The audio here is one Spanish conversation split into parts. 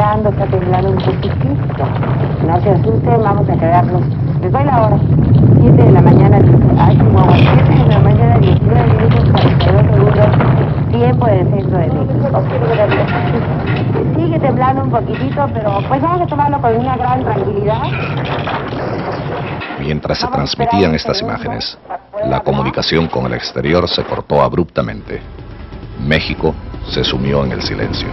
está temblando un poquitito. No se asusten, vamos a quedarnos. Les doy la hora. 7 de la mañana, 7 de la mañana, 19 minutos, 42 segundos, tiempo del centro de México. Sigue temblando un poquitito, pero pues vamos a tomarlo con una gran tranquilidad. Mientras se transmitían estas imágenes, la comunicación con el exterior se cortó abruptamente. México se sumió en el silencio.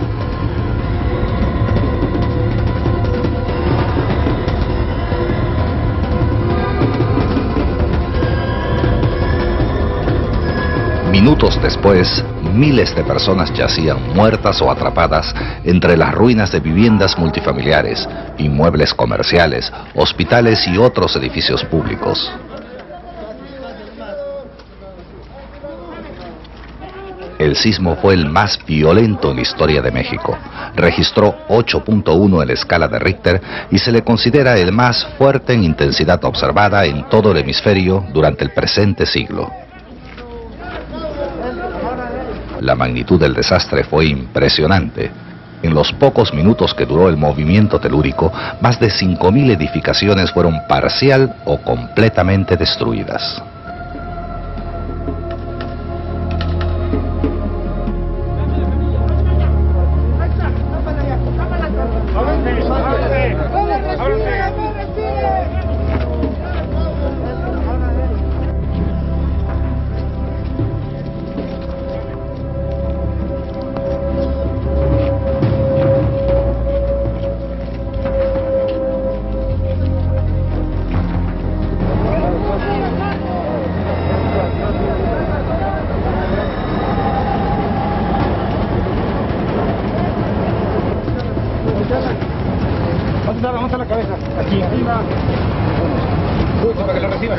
Minutos después, miles de personas yacían muertas o atrapadas entre las ruinas de viviendas multifamiliares, inmuebles comerciales, hospitales y otros edificios públicos. El sismo fue el más violento en la historia de México. Registró 8.1 en la escala de Richter y se le considera el más fuerte en intensidad observada en todo el hemisferio durante el presente siglo. La magnitud del desastre fue impresionante. En los pocos minutos que duró el movimiento telúrico, más de 5.000 edificaciones fueron parcial o completamente destruidas. Vamos a la cabeza, aquí arriba. Para que lo reciba.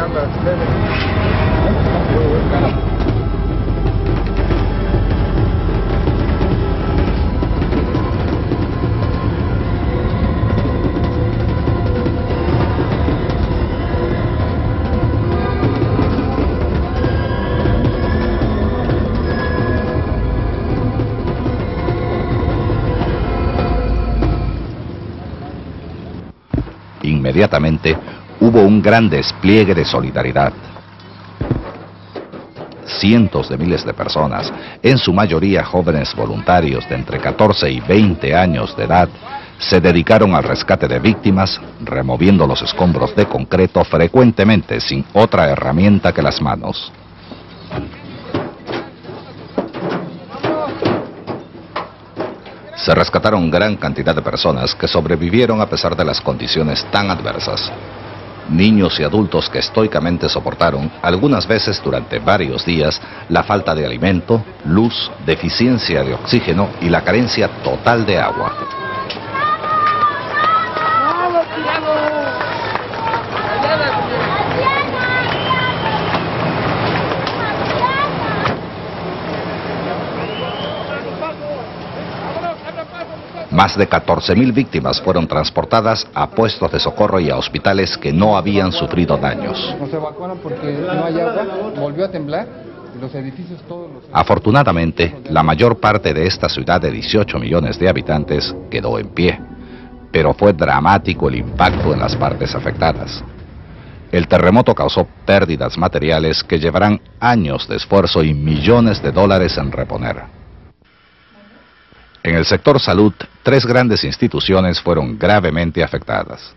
Inmediatamente hubo un gran despliegue de solidaridad. Cientos de miles de personas, en su mayoría jóvenes voluntarios de entre 14 y 20 años de edad, se dedicaron al rescate de víctimas, removiendo los escombros de concreto frecuentemente sin otra herramienta que las manos. Se rescataron gran cantidad de personas que sobrevivieron a pesar de las condiciones tan adversas. Niños y adultos que estoicamente soportaron, algunas veces durante varios días, la falta de alimento, luz, deficiencia de oxígeno y la carencia total de agua. Más de 14.000 víctimas fueron transportadas a puestos de socorro y a hospitales que no habían sufrido daños. Nos evacuaron porque no hay agua, volvió a temblar, los edificios todos los... Afortunadamente, la mayor parte de esta ciudad de 18 millones de habitantes quedó en pie, pero fue dramático el impacto en las partes afectadas. El terremoto causó pérdidas materiales que llevarán años de esfuerzo y millones de dólares en reponer. En el sector salud, 3 grandes instituciones fueron gravemente afectadas: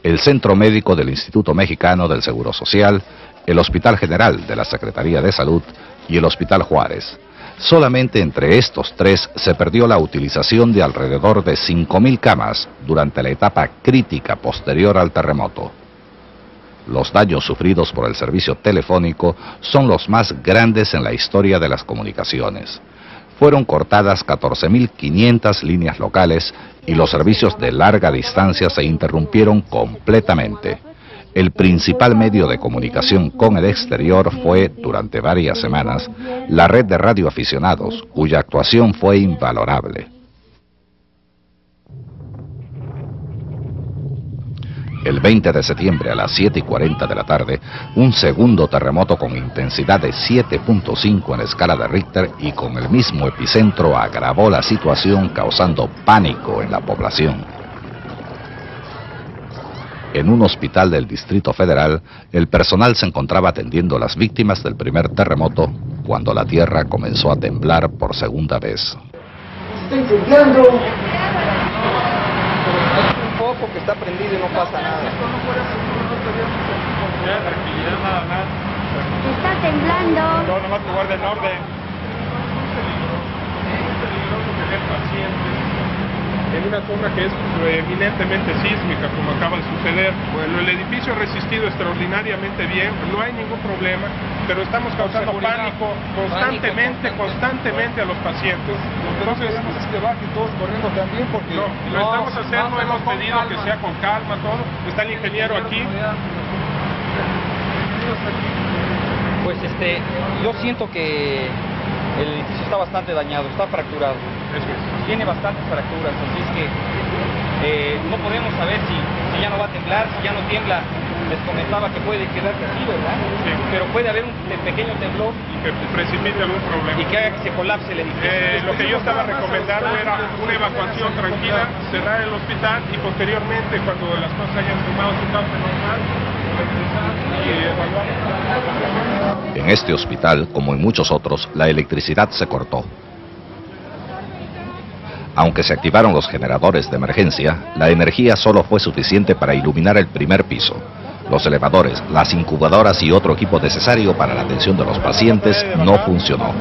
el Centro Médico del Instituto Mexicano del Seguro Social, el Hospital General de la Secretaría de Salud y el Hospital Juárez. Solamente entre estos 3 se perdió la utilización de alrededor de 5.000 camas durante la etapa crítica posterior al terremoto. Los daños sufridos por el servicio telefónico son los más grandes en la historia de las comunicaciones. Fueron cortadas 14.500 líneas locales y los servicios de larga distancia se interrumpieron completamente. El principal medio de comunicación con el exterior fue, durante varias semanas, la red de radioaficionados, cuya actuación fue invalorable. El 20 de septiembre a las 7:40 de la tarde, un segundo terremoto con intensidad de 7.5 en escala de Richter y con el mismo epicentro agravó la situación, causando pánico en la población. En un hospital del Distrito Federal, el personal se encontraba atendiendo a las víctimas del primer terremoto cuando la tierra comenzó a temblar por segunda vez. ¡Estoy incendiando! Poco que está prendido y no pasa nada. Tranquilidad nada más. Está temblando. No, nomás que guarden orden. Es peligroso tener pacientes en una zona que es eminentemente sísmica, como acaba de suceder. Bueno, el edificio ha resistido extraordinariamente bien, no hay ningún problema, pero estamos causando pánico constantemente a los pacientes. Entonces, que bajen todos corriendo también porque... No, lo estamos haciendo, hemos pedido que sea con calma todo. Está el ingeniero aquí. Pues yo siento que el edificio está bastante dañado, está fracturado. Tiene bastantes fracturas, así es que no podemos saber si ya no va a temblar, si ya no tiembla. Les comentaba que puede quedarse así, ¿verdad? Sí. Pero puede haber un pequeño temblor Y que precipite algún problema. y que haga que se colapse el edificio. Lo que yo estaba recomendando era una evacuación tranquila, cerrar el hospital y posteriormente, cuando las cosas hayan tomado su cauce normal, regresar y evaluar. En este hospital, como en muchos otros, la electricidad se cortó. Aunque se activaron los generadores de emergencia, la energía solo fue suficiente para iluminar el primer piso. Los elevadores, las incubadoras y otro equipo necesario para la atención de los pacientes no funcionó.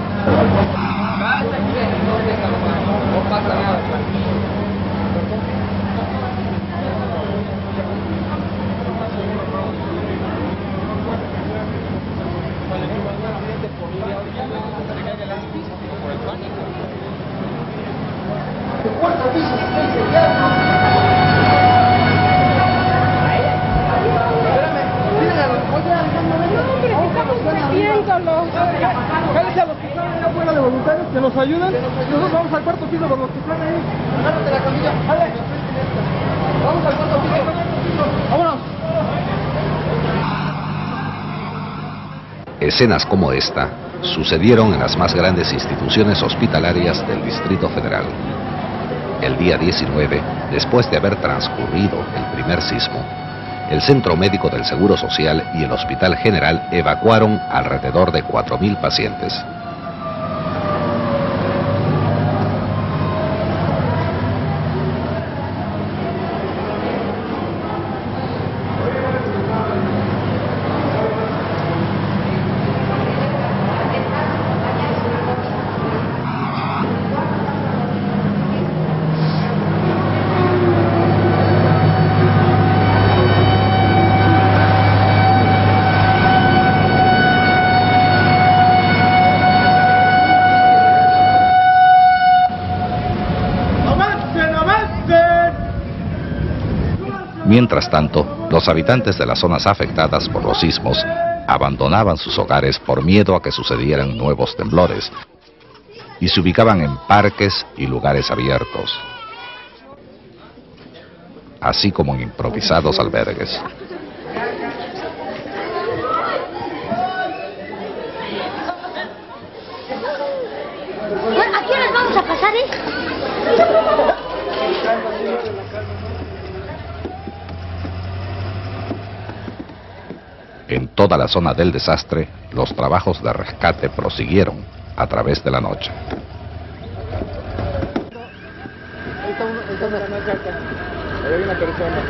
¿Que nos ayuden? Nosotros vamos al cuarto piso por los que están ahí. Agárrate la camilla. ¡Vale! Vamos al cuarto piso. ¡Vámonos! Escenas como esta sucedieron en las más grandes instituciones hospitalarias del Distrito Federal. El día 19, después de haber transcurrido el primer sismo, el Centro Médico del Seguro Social y el Hospital General evacuaron alrededor de 4.000 pacientes. Mientras tanto, los habitantes de las zonas afectadas por los sismos abandonaban sus hogares por miedo a que sucedieran nuevos temblores y se ubicaban en parques y lugares abiertos, así como en improvisados albergues. ¿A qué horas vamos a pasar, En toda la zona del desastre, los trabajos de rescate prosiguieron a través de la noche. Ahí hay una persona.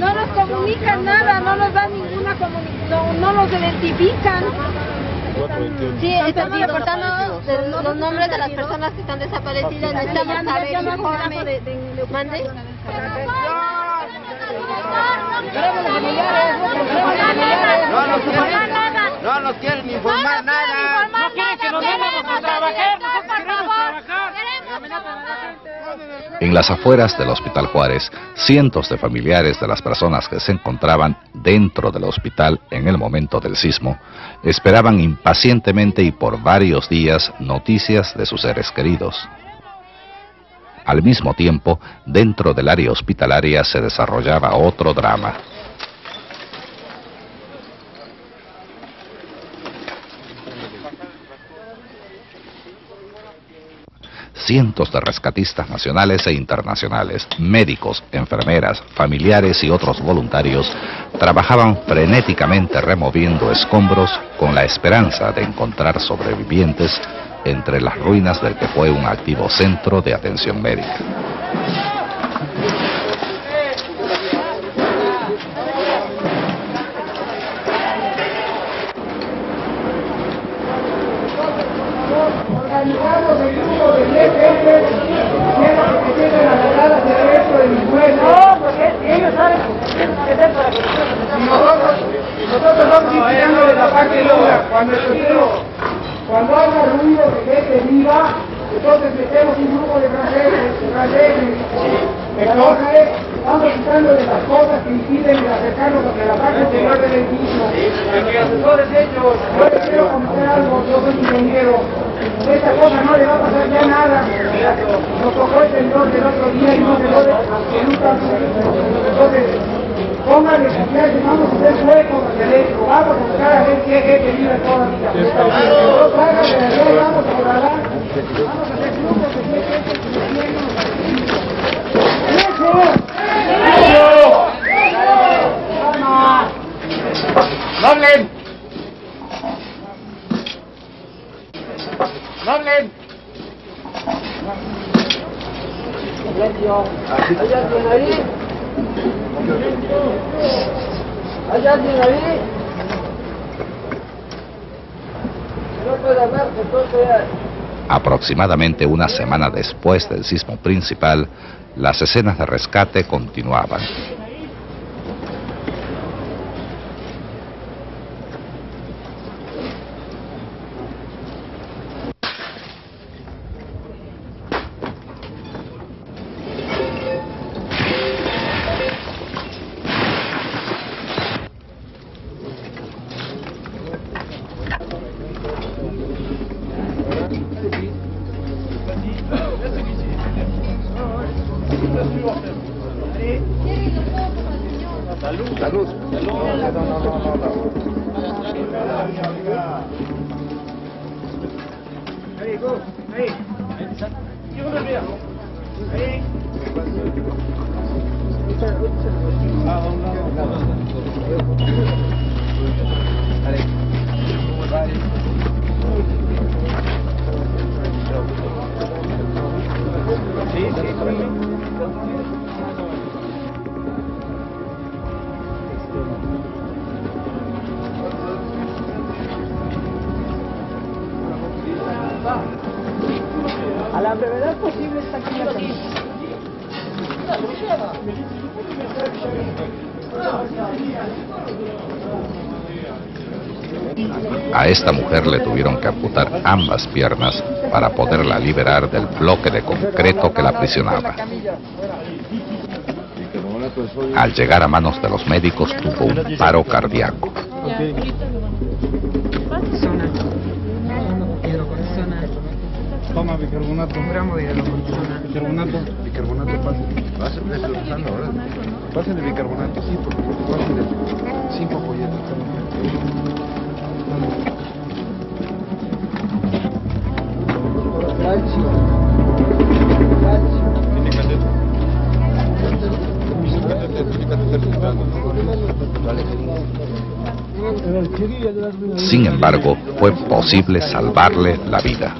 No nos comunican nada, no nos dan ninguna comunicación, no nos identifican. Sí, estamos reportando los nombres de las personas que están desaparecidas. Necesitamos saber el informe. ¿Mande? No nos quieren informar nada. No quieren que nos vayamos a trabajar, nosotros queremos trabajar. En En las afueras del Hospital Juárez, cientos de familiares de las personas que se encontraban dentro del hospital en el momento del sismo esperaban impacientemente y por varios días noticias de sus seres queridos. Al mismo tiempo, dentro del área hospitalaria se desarrollaba otro drama. Cientos de rescatistas nacionales e internacionales, médicos, enfermeras, familiares y otros voluntarios trabajaban frenéticamente removiendo escombros con la esperanza de encontrar sobrevivientes entre las ruinas del que fue un activo centro de atención médica. Organizamos el grupo de 10 gente, que tienen agarradas de derecho de mis jueces. No, porque ellos saben que es para que nosotros vamos iniciando de la parte dura. Cuando haga ruido de gente viva, entonces metemos un grupo de franceses. Entonces, vamos quitando de las cosas que impiden acercarnos hacia la parte exterior del edificio. Los asesores hechos, yo les quiero comentar algo, yo soy ingeniero. Esta cosa no le va a pasar ya nada. Nos tocó el temblor del otro día y no se puede absolutamente. Entonces, pónganle confianza, vamos a hacer huecos hacia adentro, vamos a buscar a ver si hay gente viva todavía. Nosotros hagan de la ley, vamos a orar, vamos a hacer grupos de 10 gente ¡No hablen! ¡No hablen! ¡Silencio! ¿Hay alguien ahí? ¿Hay alguien ahí? No puede hablar, entonces... Aproximadamente una semana después del sismo principal, las escenas de rescate continuaban. Salud. Ahí, go. Ahí. Ahí. A la brevedad posible está aquí la camisa. A esta mujer le tuvieron que amputar ambas piernas para poderla liberar del bloque de concreto que la aprisionaba. Al llegar a manos de los médicos tuvo un paro cardíaco. Toma bicarbonato. Un gramo de bicarbonato. Bicarbonato, pásale ahora. Pásale bicarbonato, sí, porque pásale 5 folletos. Sin embargo, fue posible salvarle la vida.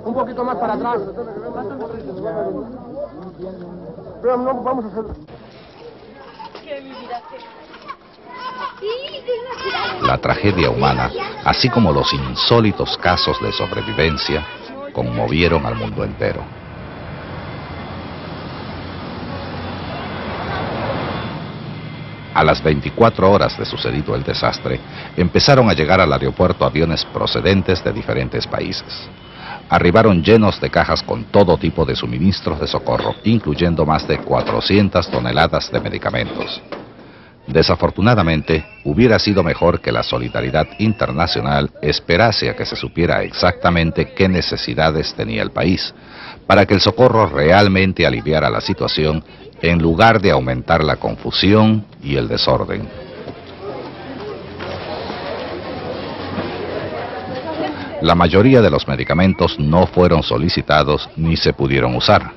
Un poquito más para atrás. Pero no, vamos a hacerlo. ¿Qué vivirá? La tragedia humana, así como los insólitos casos de sobrevivencia, conmovieron al mundo entero. A las 24 horas de sucedido el desastre, empezaron a llegar al aeropuerto aviones procedentes de diferentes países. Arribaron llenos de cajas con todo tipo de suministros de socorro, incluyendo más de 400 toneladas de medicamentos. Desafortunadamente, hubiera sido mejor que la solidaridad internacional esperase a que se supiera exactamente qué necesidades tenía el país, para que el socorro realmente aliviara la situación en lugar de aumentar la confusión y el desorden. La mayoría de los medicamentos no fueron solicitados ni se pudieron usar.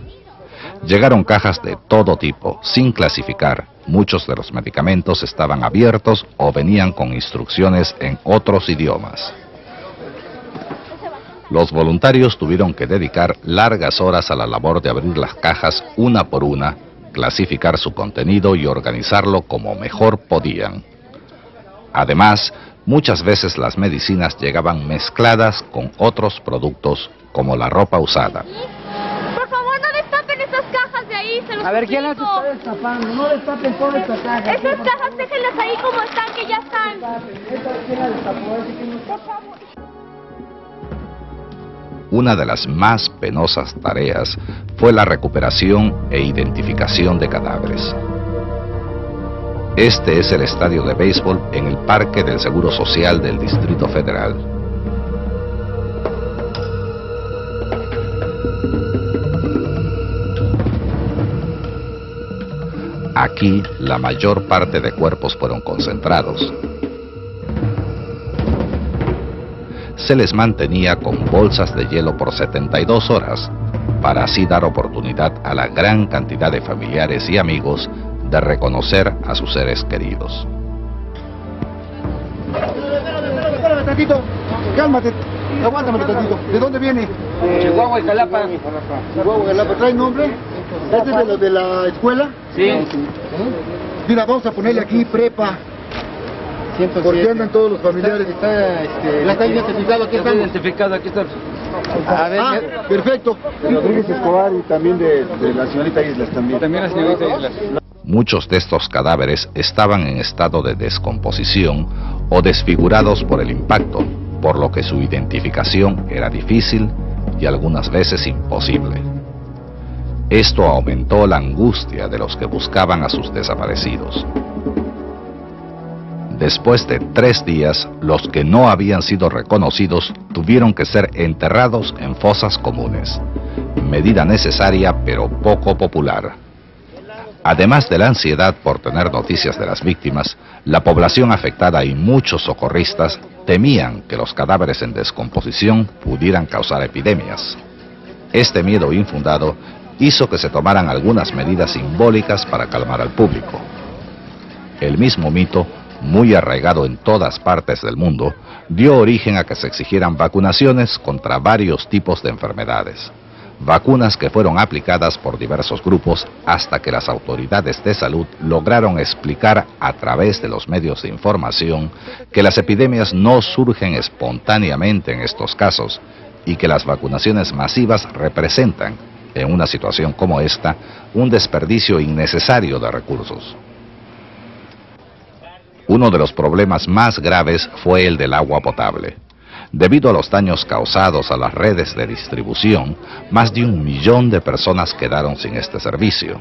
Llegaron cajas de todo tipo, sin clasificar. Muchos de los medicamentos estaban abiertos o venían con instrucciones en otros idiomas. Los voluntarios tuvieron que dedicar largas horas a la labor de abrir las cajas una por una, clasificar su contenido y organizarlo como mejor podían. Además, muchas veces las medicinas llegaban mezcladas con otros productos como la ropa usada. Por favor, no destapen esas cajas de ahí, se los A ver, ¿quién las suplico. está destapando? No destapen todas estas cajas. Esas cajas déjenlas ahí como están, que ya están. ¿Quién las destapó? Por favor. Una de las más penosas tareas fue la recuperación e identificación de cadáveres. Este es el estadio de béisbol en el Parque del Seguro Social del Distrito Federal. Aquí, la mayor parte de cuerpos fueron concentrados. Se les mantenía con bolsas de hielo por 72 horas, para así dar oportunidad a la gran cantidad de familiares y amigos de reconocer a sus seres queridos. Espérame tantito, cálmate, aguántame tantito. ¿De dónde viene? Chihuahua y Jalapa. Chihuahua, Jalapa. ¿Trae nombre? ¿Este es de los de la escuela? Sí. Mira, vamos a ponerle aquí prepa. Porque andan todos los familiares. Está identificado, aquí está. Identificado, aquí está. A ver, perfecto. Rodríguez Escobar y también de la señorita Islas también. También la señorita Islas. Muchos de estos cadáveres estaban en estado de descomposición o desfigurados por el impacto, por lo que su identificación era difícil y algunas veces imposible. Esto aumentó la angustia de los que buscaban a sus desaparecidos. Después de 3 días, los que no habían sido reconocidos tuvieron que ser enterrados en fosas comunes, medida necesaria pero poco popular. Además de la ansiedad por tener noticias de las víctimas, la población afectada y muchos socorristas temían que los cadáveres en descomposición pudieran causar epidemias. Este miedo infundado hizo que se tomaran algunas medidas simbólicas para calmar al público. El mismo mito, muy arraigado en todas partes del mundo, dio origen a que se exigieran vacunaciones contra varios tipos de enfermedades. Vacunas que fueron aplicadas por diversos grupos hasta que las autoridades de salud lograron explicar a través de los medios de información que las epidemias no surgen espontáneamente en estos casos y que las vacunaciones masivas representan, en una situación como esta, un desperdicio innecesario de recursos. Uno de los problemas más graves fue el del agua potable. Debido a los daños causados a las redes de distribución, más de 1 millón de personas quedaron sin este servicio.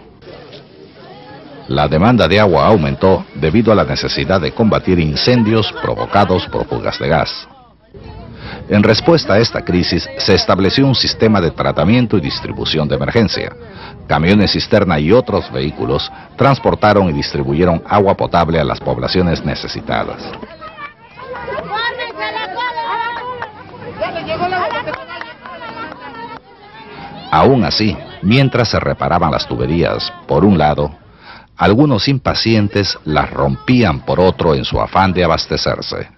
La demanda de agua aumentó debido a la necesidad de combatir incendios provocados por fugas de gas. En respuesta a esta crisis, se estableció un sistema de tratamiento y distribución de emergencia. Camiones cisterna y otros vehículos transportaron y distribuyeron agua potable a las poblaciones necesitadas. Aún así, mientras se reparaban las tuberías, por un lado, algunos impacientes las rompían por otro en su afán de abastecerse.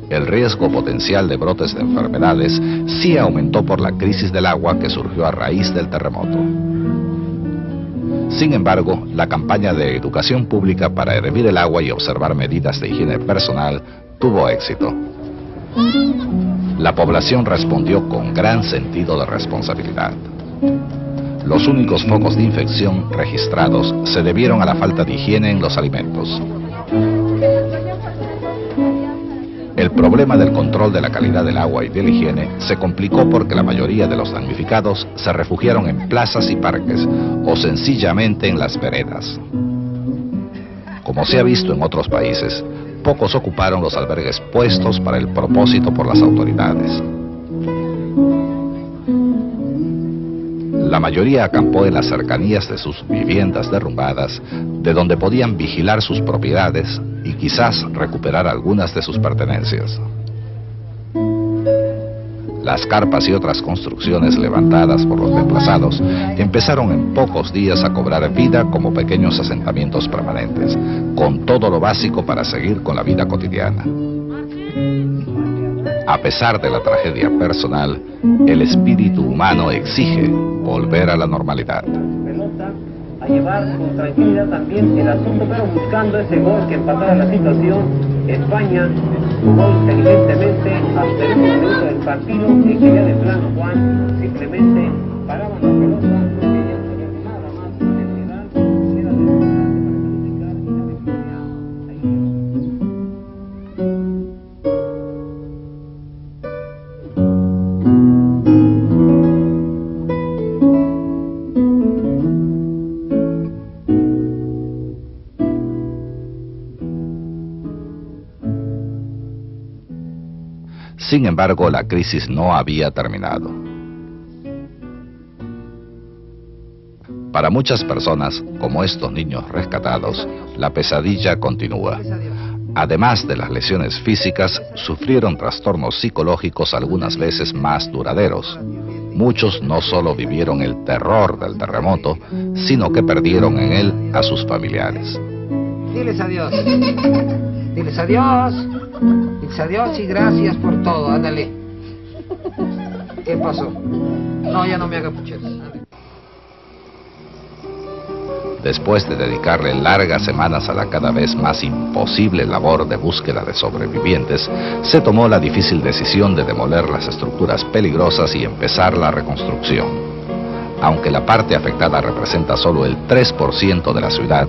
El riesgo potencial de brotes de enfermedades sí aumentó por la crisis del agua que surgió a raíz del terremoto. Sin embargo, la campaña de educación pública para hervir el agua y observar medidas de higiene personal tuvo éxito. La población respondió con gran sentido de responsabilidad. Los únicos focos de infección registrados se debieron a la falta de higiene en los alimentos. El problema del control de la calidad del agua y de la higiene se complicó porque la mayoría de los damnificados se refugiaron en plazas y parques o sencillamente en las veredas. Como se ha visto en otros países, pocos ocuparon los albergues puestos para el propósito por las autoridades. La mayoría acampó en las cercanías de sus viviendas derrumbadas, de donde podían vigilar sus propiedades y quizás recuperar algunas de sus pertenencias. Las carpas y otras construcciones levantadas por los desplazados empezaron en pocos días a cobrar vida como pequeños asentamientos permanentes, con todo lo básico para seguir con la vida cotidiana. A pesar de la tragedia personal, el espíritu humano exige volver a la normalidad. A llevar con tranquilidad también el asunto, pero buscando ese gol que empatara la situación. España jugó inteligentemente hasta el momento del partido y que ya de plano, Juan, simplemente paraban la pelota, no querían tener nada más de piedad, era desesperante para calificar y Sin embargo, la crisis no había terminado. Para muchas personas, como estos niños rescatados, la pesadilla continúa. Además de las lesiones físicas, sufrieron trastornos psicológicos algunas veces más duraderos. Muchos no solo vivieron el terror del terremoto, sino que perdieron en él a sus familiares. Diles adiós. Diles adiós. Diles adiós y gracias por todo. Ándale. ¿Qué pasó? No, ya no me haga pucheros. Después de dedicarle largas semanas a la cada vez más imposible labor de búsqueda de sobrevivientes, se tomó la difícil decisión de demoler las estructuras peligrosas y empezar la reconstrucción. Aunque la parte afectada representa solo el 3% de la ciudad,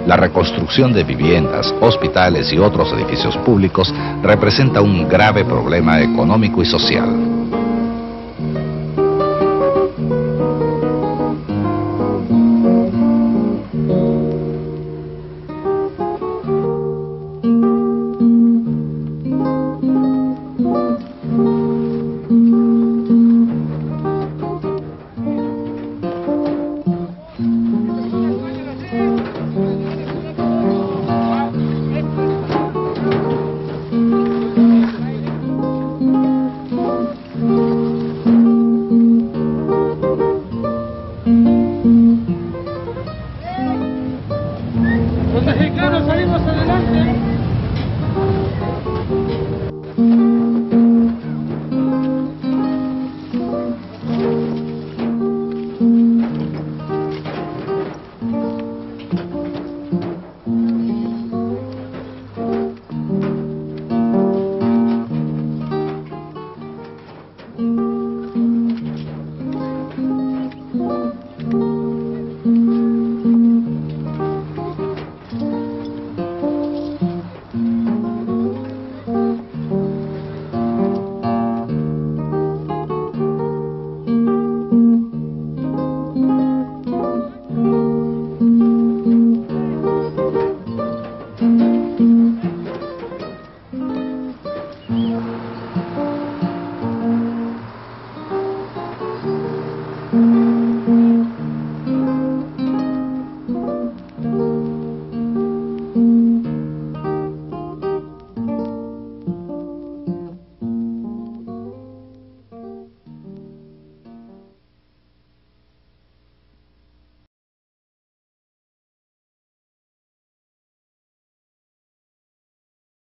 la reconstrucción de viviendas, hospitales y otros edificios públicos representa un grave problema económico y social.